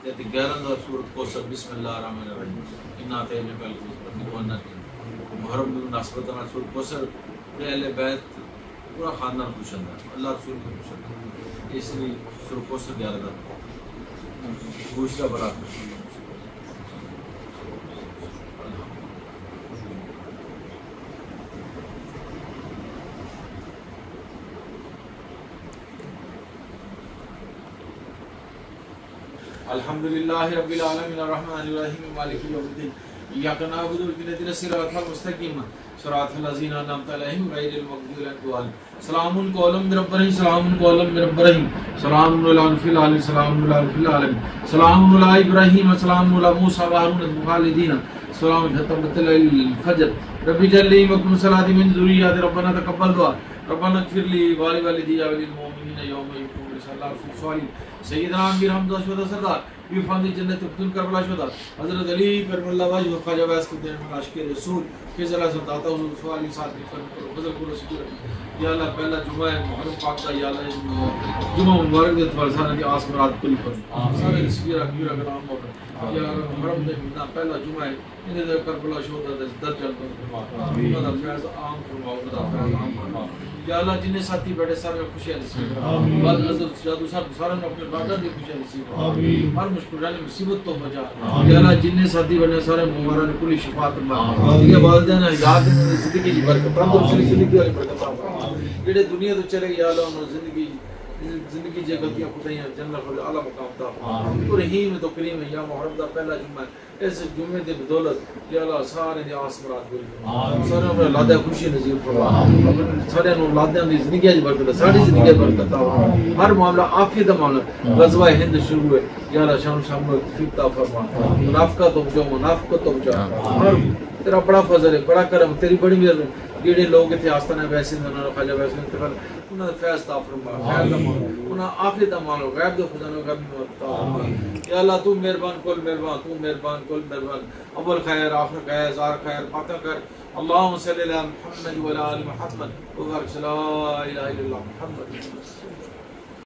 جیسے 11 سورۃ کوثر بسم اللہ الرحمن الرحیم انا اعطیناک الکوثر محرم بن نصرت سورۃ کوثر اہل بیت پورا خاندان خوش ہے اللہ رسول کو خوش ہے اس لیے سورۃ کوثر 11 دوسرا بڑا الحمدللہ رب العالمین الرحمن الرحیم مالک یوم الدین ایاک نعبد و ایاک نستعین صراط المستقیم صراط الذین انعمت علیہم غیر المغضوب علیہم ولا الضالین سلام قولا من رب رحیم سلام قولا من رب رحیم سلام علی فی العالمین سلام علی فی العالمین سلام علی ابراہیم سلام علی موسی و ہارون الخالدین سلام حتمت الفجر رب اجعل لی مقیم الصلاۃ من ذریۃ ربنا تقبل دعا ربنا اغفر لی ولوالدی وللمؤمنین یوم یقوم الحساب صلی سیدنا امیر حمد اشہد سردار بیفان جنت ابتن کربلا شہداء حضرت علی کرم اللہ وجہ خواجہ ویس کے دین میں عاشق رسول فیض اللہ سے داتا حضور سوالی ساتھ کی فرم کرو فضل کرو سکر یا اللہ پہلا جمعہ محرم پاک کا یا اللہ جمعہ مبارک دے تمہارے سارے کی آس مراد پوری فرم سارے سگیرہ کبیرہ کا نام موقع یا محرم دے مہینہ پہلا جمعہ ہے انہیں دے کربلا شہداء دے در جلد فرما خدا فیض عام فرما خدا فیض عام فرما یا اللہ جنہیں ساتھی بیٹھے سارے خوشیاں نصیب بعد حضرت جادو صاحب سارے اپنے ڈاٹا دی خوشیاں نصیب ہر مشکل رہنے مصیبت تو بچا یا اللہ جنہیں ساتھی بیٹھے سارے مبارک کلی شفاعت فرما یہ والدین ہدایت دے زندگی کی برکت تندرستی زندگی والی برکت فرما جڑے دنیا تو چلے گئے یا اللہ انہوں زندگی جے غلطیاں خدائیاں جنت والے اعلی مقام تا تو رحیم تو کریم ہے یا محرم دا پہلا جمعہ اس جمعے دے بدولت یا اللہ سارے دی آس مراد پوری فرما سارے اپنے اولادیں خوشی نصیب فرما سارے اولادیں دی زندگی دی برکت ساری زندگی دی برکت ہر معاملہ عافیت دا معاملہ غزوہ ہند شروع ہے یا اللہ شام شام کو توفیق عطا فرما منافقت تو بچا منافقت تو بچا ہر تیرا بڑا فضل ہے بڑا کرم تیری بڑی مہربانی جڑے لوگ اتنے آستانے ویسے انہوں نے خواجہ ویسے انتقال انہوں نے فیض عطا فرما خیر دا مانو انہوں عافیت دا مانو غیب دے خزانوں غیب میں عطا یا اللہ تو مہربان کل مہربان تو مہربان کل مہربان اول خیر آخر خیر زار خیر فاتح خیر اللہم صلی اللہ محمد وعلی آل محمد وبارک لا الہ الا اللہ محمد